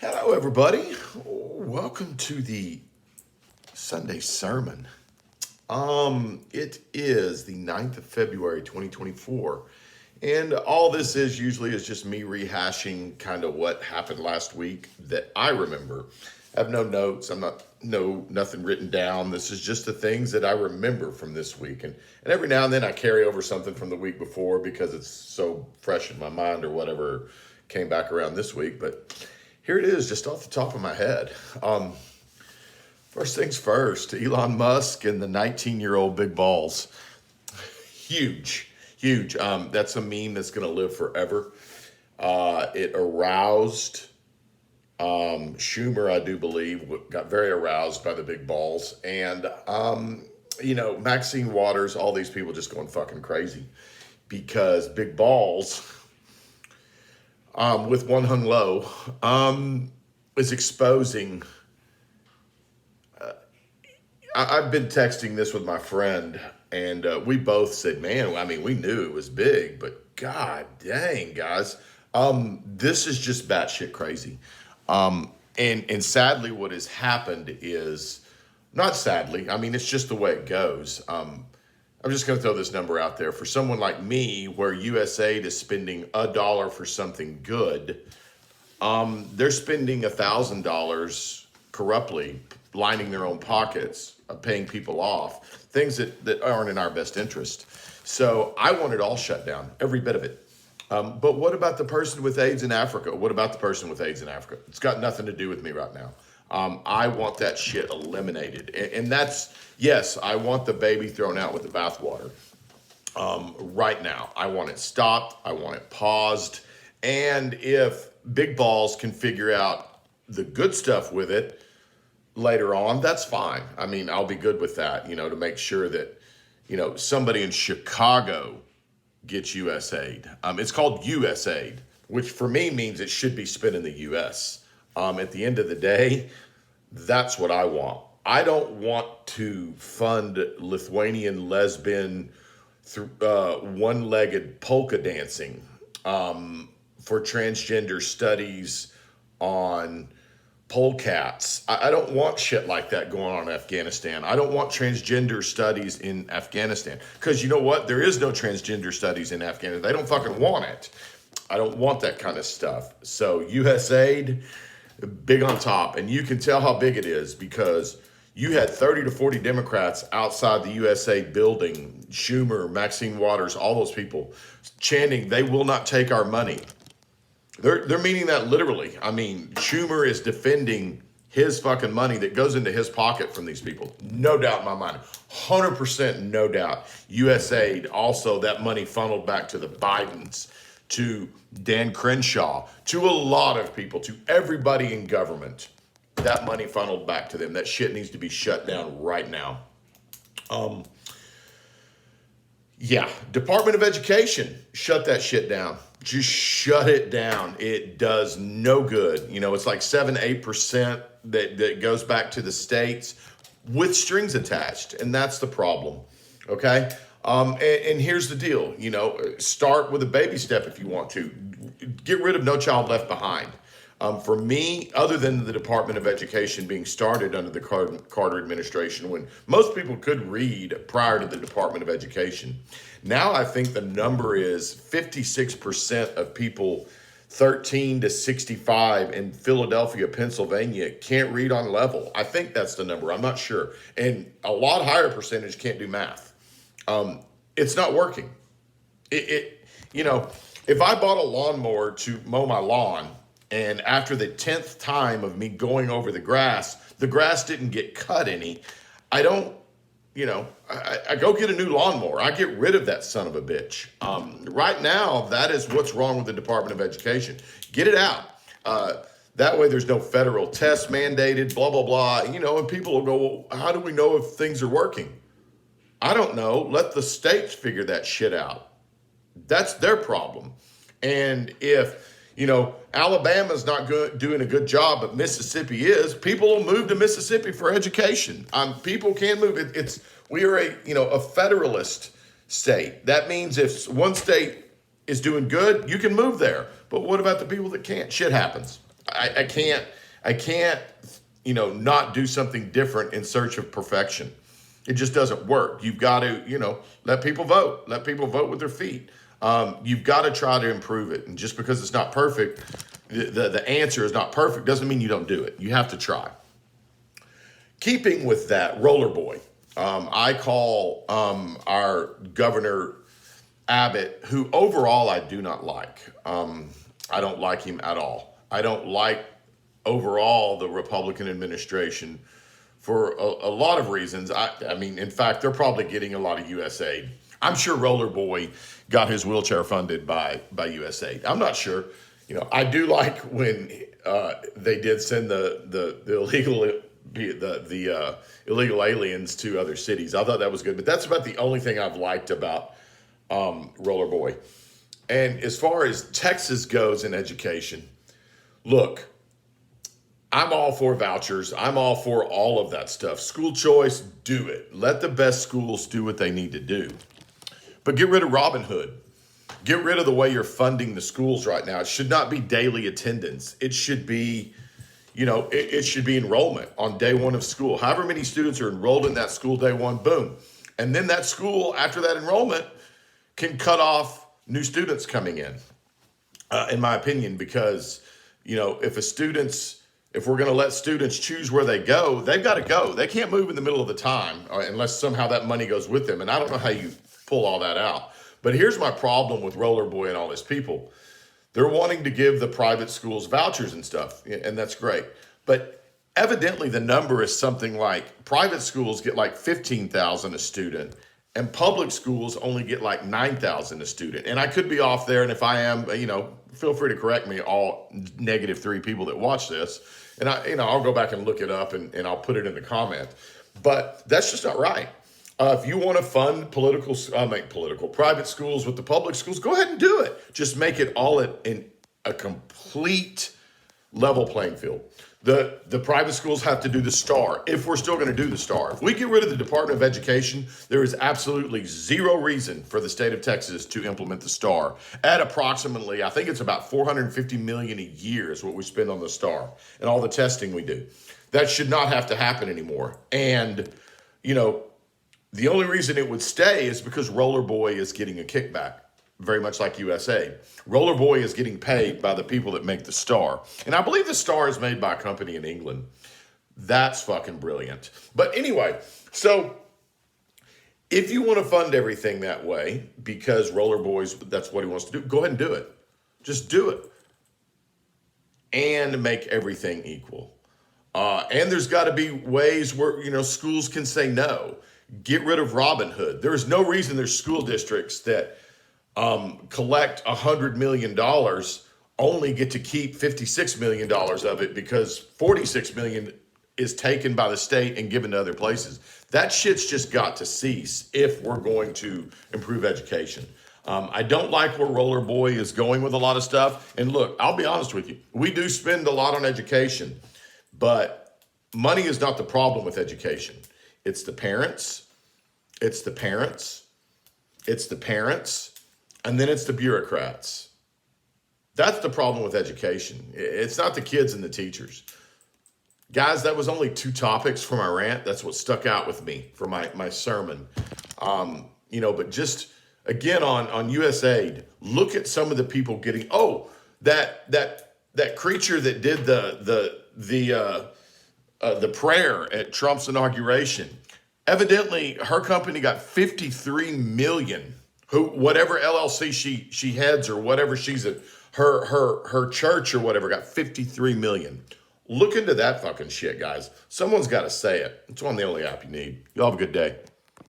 Hello, everybody. Welcome to the Sunday sermon. It is the 9th of February, 2024. And all this is usually is just me rehashing kind of what happened last week that I remember. I have no notes. Nothing written down. This is just the things that I remember from this week. And every now and then I carry over something from the week before because it's so fresh in my mind or whatever came back around this week. But here it is, just off the top of my head. First things first, Elon Musk and the 19-year-old big balls. Huge. That's a meme that's going to live forever. It aroused Schumer, I do believe, got very aroused by the big balls. And, Maxine Waters, all these people just going fucking crazy because big balls, with one hung low, is exposing. I've been texting this with my friend, and we both said, man, I mean, we knew it was big, but god dang, guys, this is just batshit crazy. And sadly, what has happened is, not sadly, I mean, it's just the way it goes. I'm just going to throw this number out there. For someone like me, where USAID is spending $1 for something good, they're spending $1,000 corruptly, lining their own pockets, paying people off, things that aren't in our best interest. So I want it all shut down, every bit of it. But what about the person with AIDS in Africa? What about the person with AIDS in Africa? It's got nothing to do with me right now. I want that shit eliminated. And that's, yes, I want the baby thrown out with the bathwater. Right now, I want it stopped. I want it paused. And if big balls can figure out the good stuff with it later on, that's fine. I mean, I'll be good with that, to make sure that, somebody in Chicago gets USAID. It's called USAID, which for me means it should be spent in the US. At the end of the day, that's what I want. I don't want to fund Lithuanian lesbian one-legged polka dancing for transgender studies on polecats. I don't want shit like that going on in Afghanistan. I don't want transgender studies in Afghanistan. Because you know what? There is no transgender studies in Afghanistan. They don't fucking want it. I don't want that kind of stuff. So USAID, big on top. And you can tell how big it is because you had 30 to 40 Democrats outside the USAID building, Schumer, Maxine Waters, all those people chanting, they will not take our money. They're meaning that literally. I mean, Schumer is defending his fucking money that goes into his pocket from these people. No doubt in my mind. 100% no doubt. USAID, also that money funneled back to the Bidens, to Dan Crenshaw, to a lot of people, to everybody in government. That money funneled back to them. That shit needs to be shut down right now. Yeah, Department of Education, shut that shit down. Just shut it down. It does no good. It's like 7-8% that goes back to the states with strings attached. And that's the problem. Okay. And here's the deal, start with a baby step if you want to. Get rid of No Child Left Behind. For me, other than the Department of Education being started under the Carter administration, when most people could read prior to the Department of Education, now I think the number is 56% of people 13 to 65 in Philadelphia, Pennsylvania can't read on level. I think that's the number. I'm not sure. And a lot higher percentage can't do math. It's not working. If I bought a lawnmower to mow my lawn, and after the 10th time of me going over the grass didn't get cut any, I don't, I go get a new lawnmower. I get rid of that son of a bitch. Right now, that is what's wrong with the Department of Education. Get it out. That way there's no federal test mandated, blah, blah, blah. And people will go, well, how do we know if things are working? I don't know. Let the states figure that shit out. That's their problem. And if, Alabama's not doing a good job, but Mississippi is, people will move to Mississippi for education. People can move. We are a federalist state. That means if one state is doing good, you can move there. But what about the people that can't? Shit happens. I can't, not do something different in search of perfection. It just doesn't work. You've got to, let people vote. Let people vote with their feet. You've got to try to improve it. And just because it's not perfect, the answer is not perfect, doesn't mean you don't do it. You have to try. Keeping with that, Roller Boy. I call our Governor Abbott, who overall I do not like. I don't like him at all. I don't like overall the Republican administration for a lot of reasons. I mean, in fact, they're probably getting a lot of USAID. I'm sure Roller Boy got his wheelchair funded by USAID. I'm not sure. I do like when they did send the illegal aliens to other cities. I thought that was good, but that's about the only thing I've liked about Roller Boy. And as far as Texas goes in education, look, I'm all for vouchers. I'm all for all of that stuff. School choice, do it. Let the best schools do what they need to do. But get rid of Robin Hood. Get rid of the way you're funding the schools right now. It should not be daily attendance. It should be, it should be enrollment on day one of school. However many students are enrolled in that school day one, boom. And then that school, after that enrollment, can cut off new students coming in my opinion, because, if we're going to let students choose where they go, they've got to go. They can't move in the middle of the time unless somehow that money goes with them. And I don't know how you pull all that out. But here's my problem with Roller Boy and all his people. They're wanting to give the private schools vouchers and stuff, and that's great. But evidently the number is something like private schools get like $15,000 a student, and public schools only get like $9,000 a student. And I could be off there, and if I am, feel free to correct me, all -3 people that watch this. And I'll go back and look it up, and I'll put it in the comment. But that's just not right. If you want to fund private schools with the public schools, go ahead and do it. Just make it all in a complete level playing field. The private schools have to do the STAR, if we're still going to do the STAR. If we get rid of the Department of Education, there is absolutely zero reason for the state of Texas to implement the STAR at approximately, I think it's about $450 million a year is what we spend on the STAR and all the testing we do. That should not have to happen anymore. And, the only reason it would stay is because Roller Boy is getting a kickback, very much like USA. Roller Boy is getting paid by the people that make the STAR. And I believe the STAR is made by a company in England. That's fucking brilliant. But anyway, so if you want to fund everything that way, because Roller Boy's, that's what he wants to do, go ahead and do it. Just do it. And make everything equal. And there's got to be ways where, schools can say no. Get rid of Robin Hood. There's no reason there's school districts that collect $100 million only get to keep $56 million of it because $46 million is taken by the state and given to other places. That shit's just got to cease if we're going to improve education. I don't like where Roller Boy is going with a lot of stuff. And look, I'll be honest with you. We do spend a lot on education, but money is not the problem with education. It's the parents, it's the parents, it's the parents, and then it's the bureaucrats. That's the problem with education. It's not the kids and the teachers. Guys, that was only 2 topics for my rant. That's what stuck out with me for my sermon. But just again on USAID, look at some of the people getting, that creature that did the prayer at Trump's inauguration. Evidently, her company got $53 million. Whatever LLC she heads or whatever she's at, her church or whatever got $53 million. Look into that fucking shit, guys. Someone's got to say it. It's on the only app you need. Y'all have a good day.